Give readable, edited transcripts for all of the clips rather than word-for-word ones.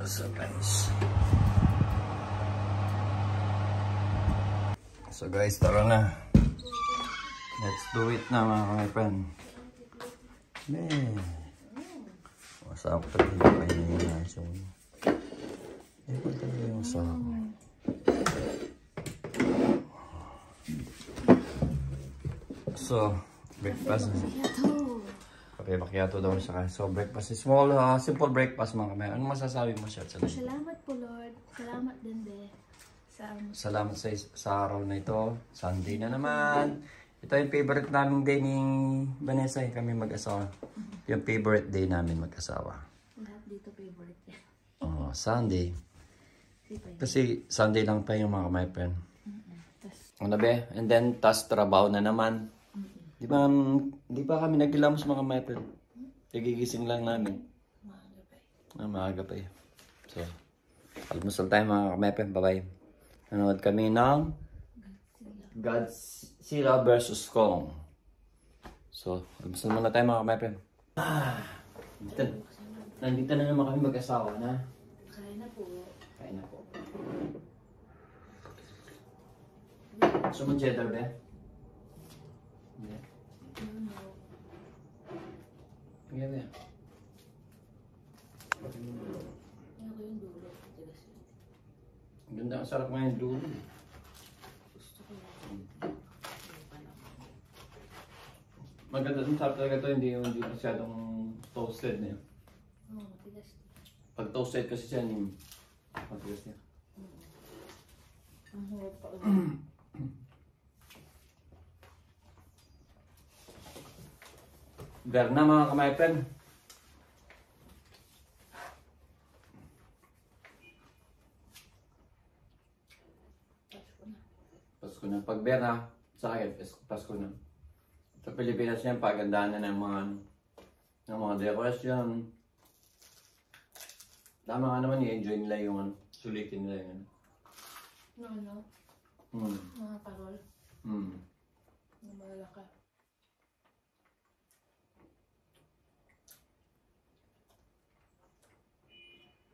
So guys, tara na. Let's do it na mga friend. Masarap pa din yung kainin na siya. Ito talaga yung masarap. So, breakfast. Okay, macchiato daw siya. So, breakfast is small, simple breakfast mga kamay. Ano masasabi mo siya? Salamat po Lord. Salamat din Salamat sa araw na ito. Sunday na naman. Ito yung favorite namin day ni Vanessa. Kami mag-asawa. Yung favorite day namin mag-asawa. Lahat dito favorite yan. Oh, Sunday. Kasi Sunday lang pa yung mga my friend. Ano ba? And then, tas trabaho na naman. Di ba kami naglilamos mga my friend? Nagigising lang namin. Maaga pa eh. So, almusal tayo mga my friend. Bye-bye. Nanood kami ng Godzilla vs. Kong. So, almusal muna tayo mga my friend. Nandito na naman kami mag-asawa na. Kain na po. Kain na po. Gusto mo cheddar ba? Hindi. Hindi ba? Ang ganda, ang sarap nga yung dulo. Gusto ko yan. Maganda, ang sarap talaga ito, hindi masyadong toasted na yun. Oo, matigas. Pag toasted kasi siya, matigas niya. Ang hirap pa ulit. Berna mga kamay-pen. Pasko na. Pag Berna, sa akin, Pasko na. Sa Pilipinas yan, pagandaan na ng mga decoration. Tama nga naman, i-enjoy nila yung sulitin nila yun. No. Mga parol. Mga malalaka.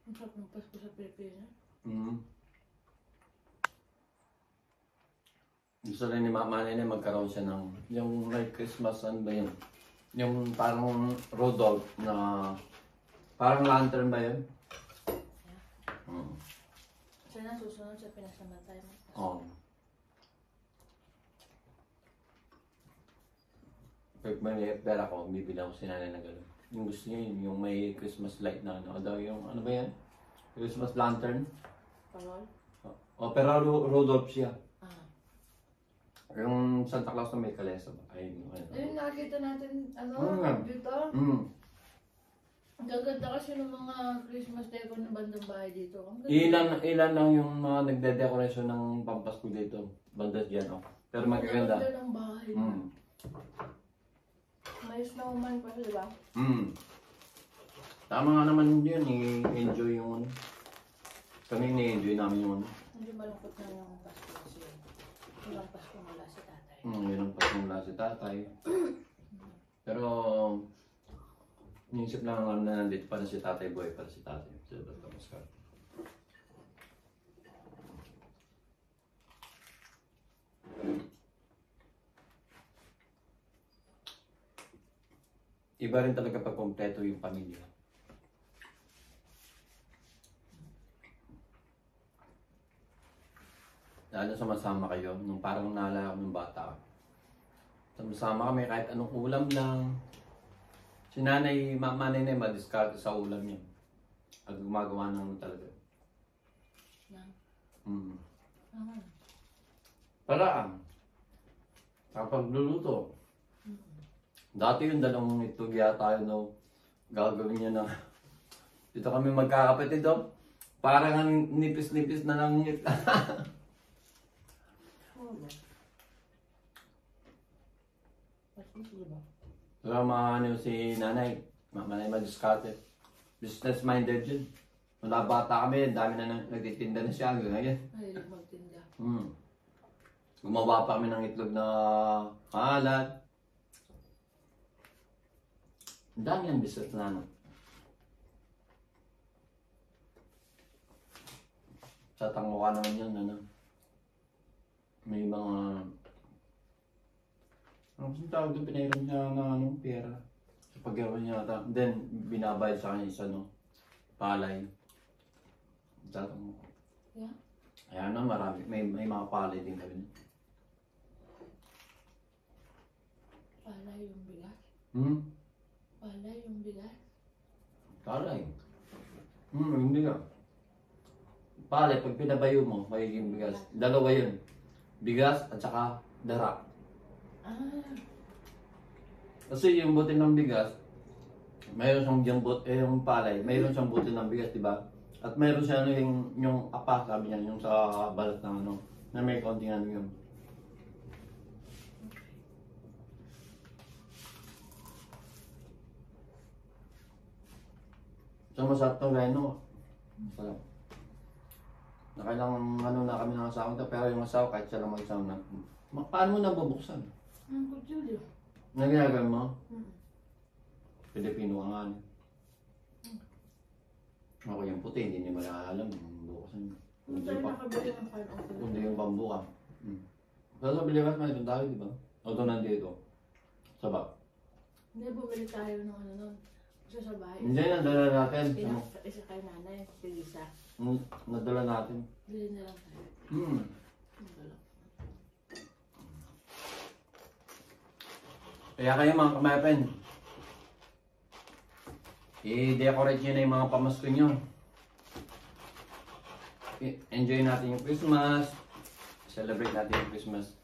Ang sarap ng Pasko sa Pilipinas. Gusto rin ni Mama Nene magkaroon siya ng yung like Christmas, ano ba yun? Yung parang Rudolph na parang lantern ba yun? Yeah. Siya na susunod sa pinasamantay mo. Oo. Pag may pera ko, bibili ako si Nanay na gano'n. Yung gusto niya yun, yung may Christmas light na ano. Daw yung ano ba yan? Christmas lantern? Parol? O, pero Rudolph siya. Yung Santa Claus na may kalesa ba? Ayun, nakita natin, dito. Ang gaganda kasi ng mga Christmas deco ng bandang bahay dito. Ilan lang yung mga nagde-decoration ng Pampasko dito. Banda dyan, oh. Pero magaganda. Ang ganda ng bahay. May snowman pa, di ba? Tama nga naman yun, i-enjoy yung ano. Kami ni-enjoy namin yung ano. Hindi malungkot na yung Pasko kasi yun ang Pasko mula si tatay. Yun ang Pasko mula si tatay. Pero, inisip lang naman na nandito pa na si tatay boy, para si tatay. Iba rin talaga pag kompleto yung pamilya. Lalo sama-sama kayo, nung parang naalala ko ng bata. Sama-sama kami kahit anong ulam lang. Si nanay, Mama Nene, madiskarte sa ulam niya. At gumagawa ng talaga. Paraan. Kapag luluto. Dati yung dalawang itlog yata yun, no? Gagawin niya na. Dito kami magkakapatid, oh. Parang nipis-nipis na lang yung itlog. Pero ano si nanay, Manay madiskarte. Business-minded yun. Wala bata kami, dami na nagtitinda na siya hanggang ngayon. Ay, magtinda. Gumawa pa kami ng itlog na kalat. Ang dami ang business na ano. Sa Tangwa naman yun, ano. May mga... Ano kasi tawag doon, pinairam niya ng anong pera. Sa paggawa niya ata. Then, binabayad sa kanya isa, no? Palay. Sa Tangwa. Yeah? Ayan na, marami. May mga palay din kami. Palay yung bigas. Hmm? Palay yung bigas. Palay. Hindi ka. Palay, pag pinabayo mo, magiging bigas. Dalawa yun. Bigas at saka dara. Ah, Kasi yung butil ng bigas, mayroon siyang yung palay, mayroon siyang butil ng bigas, di ba? At mayroon siya ano, yung apa, sabi niya, yung sa balat ng ano, na may konting ano yun. So masarap tong reno. Masarap. Nakailang ano na kami ng asawa nito, pero yung asawa kahit siya lang mag-asawa na. Paano mo nabubuksan? ang kutsilyo. Na ginagawa mo? Hmm. Pilipino ka nga. Ako yung puti, hindi niyo malaalam. Buksan. Kung tayo nakabili ng card open. Kundi yung bambuka. Pero sa Biligas, mayroon tayo, di ba? Although nandito. Saba. Hindi, bumili tayo ng ano nun. Isa sa bahay. Hindi, nadala natin. Isa kay nanay, kay Lisa. Nadala natin. Bili na lang tayo. Nadala. Kaya kayo mga kamapen, i-decorate nyo na yung mga pamasko nyo. Enjoy natin yung Christmas. Celebrate natin yung Christmas.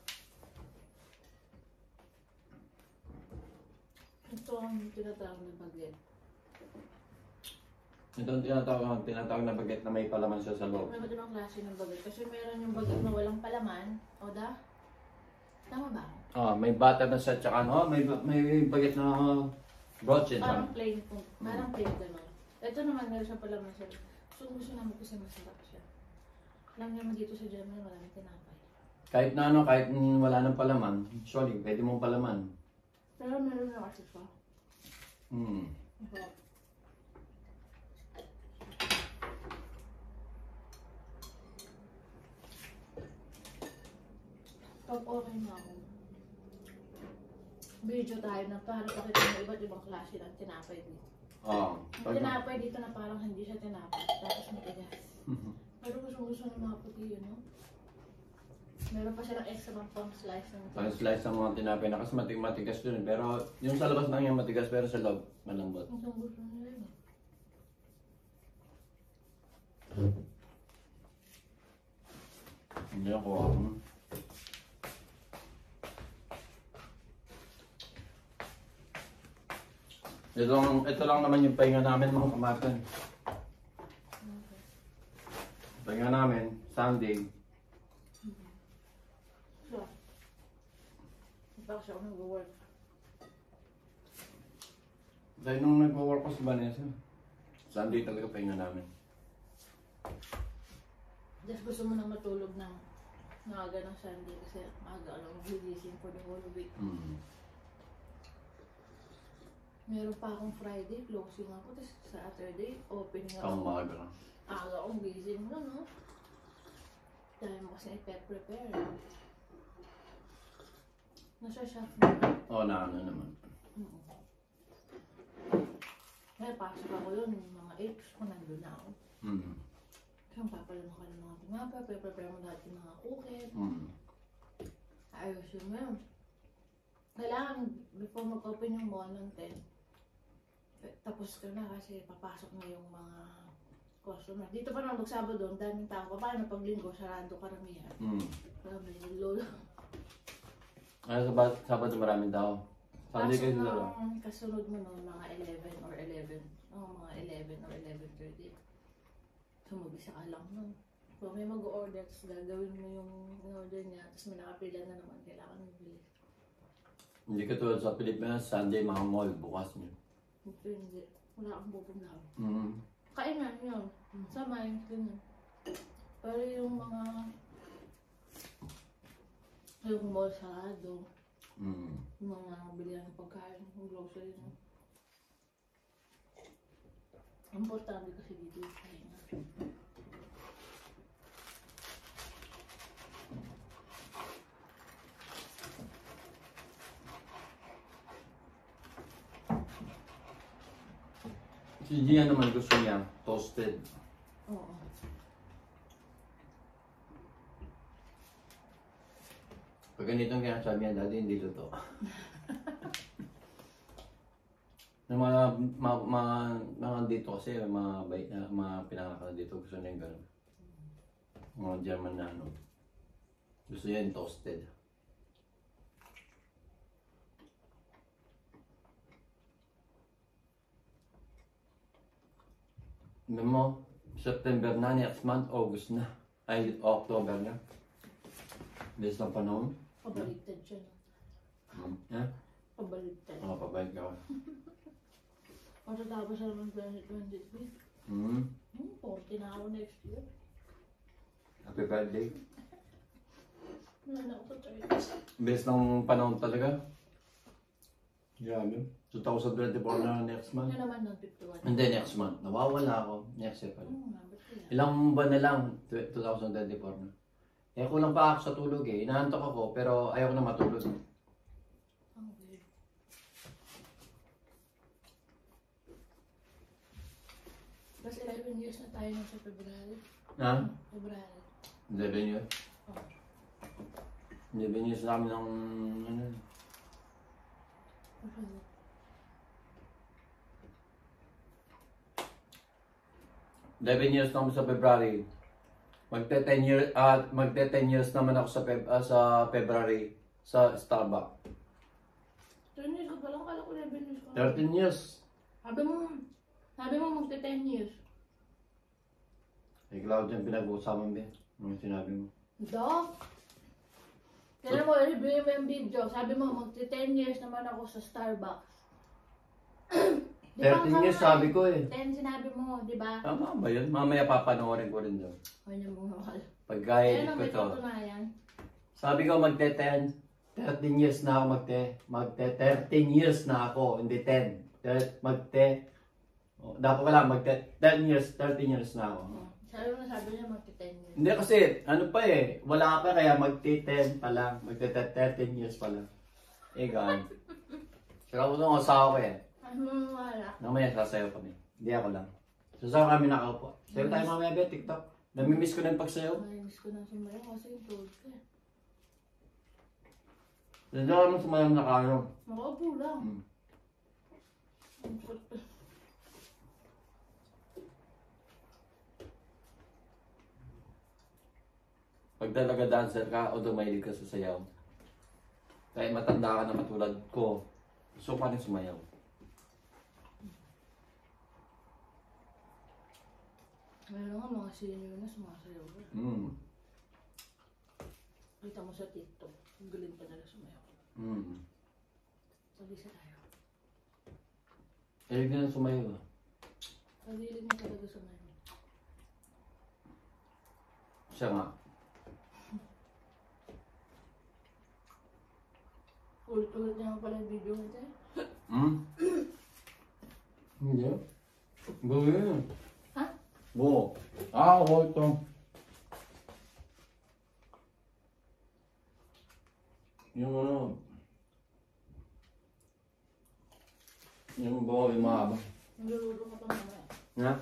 Ito ang tinatawag na baget. Ito ang tinatawag na baget na may palaman siya sa loob. May iba't ibang klase ng baget. Kasi meron yung baget na walang palaman. O da? Tama ba? May butter na set tsaka ano, may baget na broche. Parang plain po. Parang plain gano'n. Ito naman meron siyang palaman siya. Gusto namin kasi masarap siya. Alam naman dito sa Germany maraming tinapay. Kahit na ano, kahit wala nang palaman, actually, pwede mong palaman. Pero meron na kasi siya. Masarap. Pag okay na ako, video tayo na para pakita mo iba't ibang klase ng tinapay dito. Ang tinapay dito na parang hindi siya tinapay, tapos matigas. Pero gusto ng mga puti yun, no? Meron pa silang extra pang slice ng tinapay. Pang-slice ng mga tinapay na kasi matigas dun. Pero yung sa labas lang yung matigas pero sa loob malambot. Ang gusto nila yun. Hindi ako. Ito lang naman yung pahinga namin mga kamaten. Pahinga namin, Sunday. So, bakit ako nag-work? Dahil nung nag-work ko sa Vanessa, Sunday talaga pahinga namin. Just gusto mo nang matulog ng maaga ng Sunday kasi maaga alam mo gigising for the whole week. Meron pa akong Friday, closing ako. Tapos Saturday, opening ako. Umaga. Aga akong gising mo, no? Dahil mo kasi i-prepare. Nasa shop naman. Oo, na ano naman. Kaya pasok ako yun, mga 8, gusto ko nandun na ako. Kaya papalama ka ng mga tinapa, prepare mo lahat yung mga cookie. Ayos yun yun. Kailangan, before mag-open yung mall ng 10, tapos ka na kasi papasok na yung mga customer. Dito pa naman magsabado doon, daming tao. Paano pag linggo, sarado karamihan. Marami yung lolo. Ay, Sabado maraming tao. Sunday kayo dalawa. Kasunod mo noon, mga 11 or 11. Mga 11 or 11:30. So mag-isa ka lang nun. So may mag-order, tapos gagawin mo yung order niya, tapos may nakapila na naman, kailangan mo bilis. Hindi ka tulad sa Pilipinas, Sunday mga mall, bukas niyo. Hindi. Wala akong pupuntahan. Kainan yun. Samay, ganyan. Pero yung mga yung mall sarado, yung mga bilihan ng pagkain, yung grocery na. Importante kasi dito yung kainan. Si Gia naman gusto niya, toasted. Oo. Pag ganitong kinasabi niya, Daddy, hindi luto. Yung mga dito kasi, mga pinanganak dito, gusto niya yung gano'n. Mga German na ano. Gusto niya yung toasted. Alam mo, September na, next month, August na. Ay, October na. Bilis ng panahon. Pabaliktad siya. Yeah? Pabaliktad. Oo, pabalik ka. Matatapos na naman 2023. 40 na ako next year. Happy birthday. Wala na ako sa 30. Bilis ng panahon talaga. Grabe. 2024 na next month. Ano naman ng 51? Hindi, next month. Nawawala ako. Next year pala. Ba't kaya? Ilang buwan na lang, 2024 na. Eh, kulang pa ako sa tulog eh. Inaantok ako, pero ayaw ko na matulog. Ang weird. Mas 11 years na tayo nung sa February. Ha? February. 11 years? Oh. 11 years namin ng ano. Okay. 11 years naman sa February. Magte-10 years naman ako sa February sa Starbucks. 10 years ko pa lang, kala ko 11 years ko. 13 years. Sabi mo magte-10 years. Ikaw dyan pinag-uusapan ba? Ano sinabi mo? Dok! Kailan mo i-review mo yung video. Sabi mo magte-10 years naman ako sa Starbucks. 13 years sabi ko eh. 10 sinabi mo, di ba? Tama ba yun? Mamaya papanoorin ko rin doon. Huwag niyo mong mahal. Pag-guide Kaya ko may to. katunayan. Sabi ko magte-10. 13 years na ako magte-13 years na ako. Hindi 10. Dapat pala magte-10 years, 13 years na ako. Sabi niya magte-10 years. Hindi kasi, ano pa eh, wala ka kaya magte-10 pa lang, magte-13 years pa lang. Eh, gan. Saka ko nung asawa ko eh. Ano wala? Namaya sasayaw kami. Hindi ako lang. Sasayaw kami nakaupo. Sayaw tayo mamaya ba, TikTok. Namimiss ko na yung pagsayaw. Namiss ko na sumayaw kasi yung told ka. Sasayaw kami sumayaw na kano. Makaupo lang. Pag talaga dancer ka, o mahilig ka sa sayaw. Kahit matanda ka na katulad ko, gusto pa rin sumayaw. Meron nga mga senior na sumasayaw. Kita mo sa TikTok, ang galing pa nila sumayaw. Sabi sa tayo. Hilig na sumayaw ah. Pag-ilig mo talaga sumayaw. Siya nga. Ulit-ulit niya pala yung video nito eh. Hindi. Gawin. Ha? Buo. Oo, ito. Yung ano. Yung buo, yung mahaba. Niluluto ka pa naman eh. Na?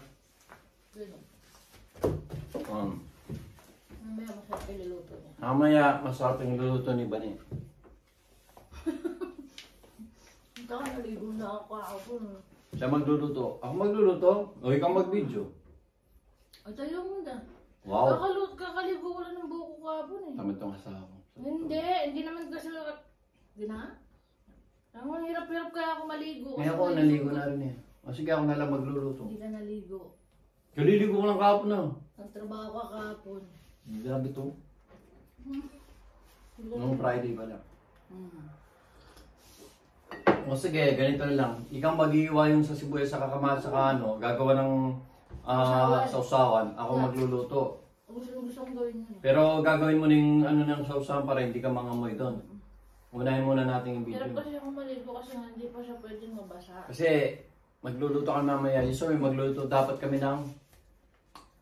Ganun. Um, Mamaya masarap iluluto niya. Mamaya, masarap yung luluto ni Bani. Ito ka naligo na ako kahapon. Siya magluluto. Ako magluluto? O ikaw mag-video? Ay, tayo mo na. Wow. Kakaligo ko lang ng buko kahapon eh. Tama itong asawa ko. Hindi naman kasi Hindi na? Ang hirap-hirap kaya ako maligo. Ngayon ako naligo na rin eh. O sige ako na lang magluluto. Hindi ka naligo. Kaliligo ko lang kahapon na. Nagtrabaho ka kahapon. Grabe to. Nung Friday pala. O sige, ganito na lang. Ikaw mag-iiwa yung sa sibuyas sa kakamat sa ano, gagawa ng sausawan. Ako magluluto. Gusto kong gawin yun. Pero gagawin mo ng ano ng sausawan para hindi ka mangamoy doon. Unahin muna natin yung Hirap video. kasi ako maligo kasi hindi pa siya pwedeng mabasa. Kasi magluluto kami mamaya. Sorry, magluluto dapat kami ng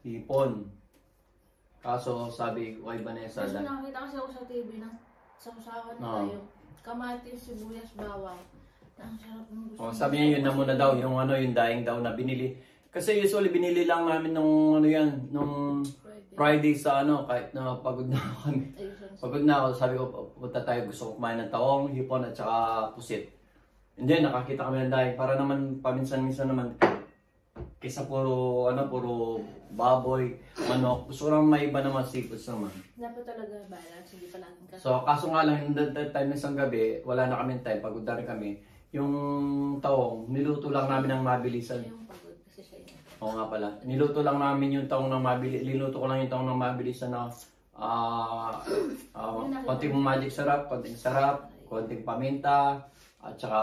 hipon. Kaso sabi ko kay Vanessa Kasi lang. nakakita kasi ako sa TV ng sausawan na Oo. tayo. Kamatis, sibuyas, bawang. Ang sarap ng gusto. Oh, sabi niya yun na muna daw, yung ano, yung daing daw na binili. Kasi usually binili lang namin nung ano yan, nung Friday sa ano, kahit na pagod na kami. Pagod na ako, sabi ko, punta tayo, gusto ko kumain ng taong, hipon at saka pusit. Hindi, nakakita kami ng daing. Para naman, paminsan-minsan naman, kaysa puro, ano, puro baboy, manok. Gusto ko lang may iba naman, seafoods naman. Dapat talaga balance, hindi palaging kasi. So, kaso nga lang, that time isang gabi, wala na kami time, pagod na rin kami. Yung taong, niluto lang namin ng mabilisan. Yung pagod kasi siya yun. Oo nga pala. Niluto lang namin yung taong ng mabilisan. Niluto ko lang yung taong ng mabilisan na konting magic sarap, konting sarap, konting paminta, at saka...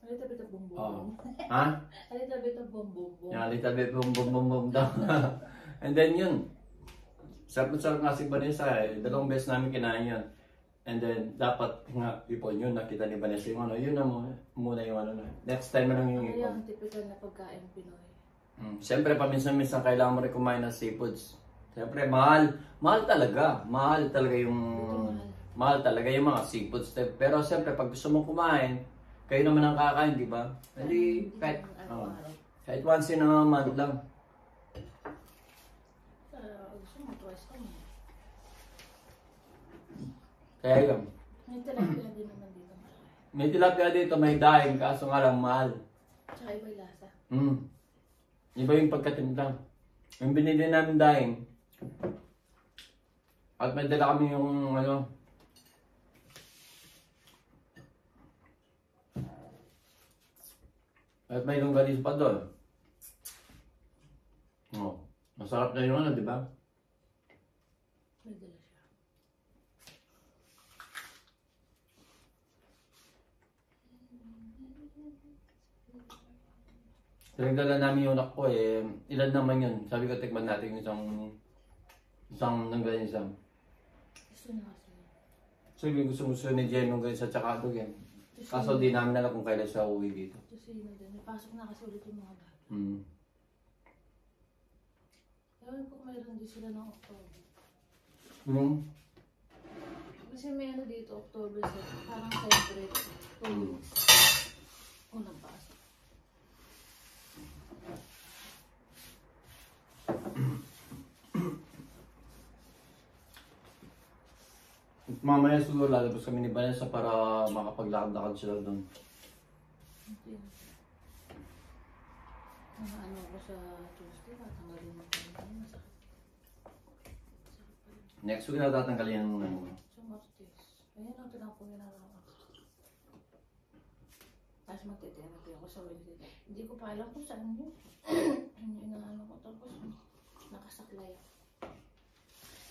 A little bit of boom boom. Oh. Ha? A little bit of boom boom boom. Yung little bit boom boom boom boom daw. And then yun. Sarap nga si Vanessa eh. 2 beses namin kinain yun. And then, dapat nga, ipon yun, nakita ni Vanessa yung ano, yun na muna yung ano na. Next time na lang yung ipon. Yung typical na pagkain Pinoy. Siyempre, paminsan-minsan kailangan mo rin kumain ng seafoods. Siyempre, mahal. Mahal talaga. Mahal talaga yung... Mahal talaga yung mga seafoods. Pero siyempre, pag gusto mong kumain, kayo naman ang kakain, di ba? Hindi, kahit once in a month lang. Gusto mo, twice ka mo. Kaya yun. May tilapia din naman dito malaki. May tilapia dito, may daing, kaso nga lang mahal. Tsaka iba yung lasa. Iba yung pagkatimpla. Yung binili namin daing, at may dala kami yung ano, at may longganisa pa doon. Oh, masarap na yung ano, di ba? May dala siya. Tinagdala namin yung anak ko eh, ilan naman yun? Sabi ko, tikman natin yung isang longganisa. Gusto na kasi. Sabi gusto ni Jen longganisa tsaka adog yan. Kaso di namin alam kung kailan siya uwi dito. Kasi yun na din. Napasok na kasi ulit yung mga bata. Ewan ko mayroon din sila ng October. Kasi may ano dito, October 7. Parang separate. 2 weeks. Unang pasok. Mamaya siguro lalabas kami ni Vanessa para makapaglakad-lakad sila doon. Okay. Ano ko sa Tuesday, tatanggalin mo pa rin. Masakit. Next week na tatanggalin yung ano. Sa Martes. Ayun ang tinapong ginagawa. Tapos magtitherapy ako sa Wednesday. Hindi ko pa alam kung saan yun. Hindi na ano ko. Tapos nakasaklay.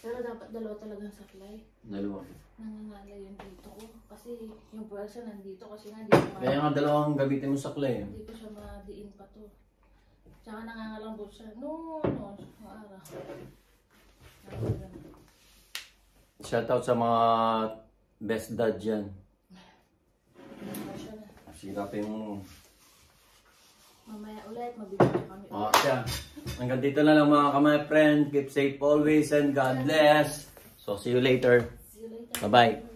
Pero dapat dalawa talagang saklay. Dalawa. Nangangalay yung dito ko. Kasi yung pwersa nandito kasi nga dito Kaya nga dalawang gamitin mo sa clay. hindi ko siya madiin pa to. Tsaka nangangalambot siya. No, maara. Shoutout sa mga best dad dyan. Siya na. Sirapin mo. Mamaya ulit, mabibigyan kami. Siya. Hanggang dito na lang mga kamay friend. Keep safe always and God bless. So see you later. See you later. Bye-bye.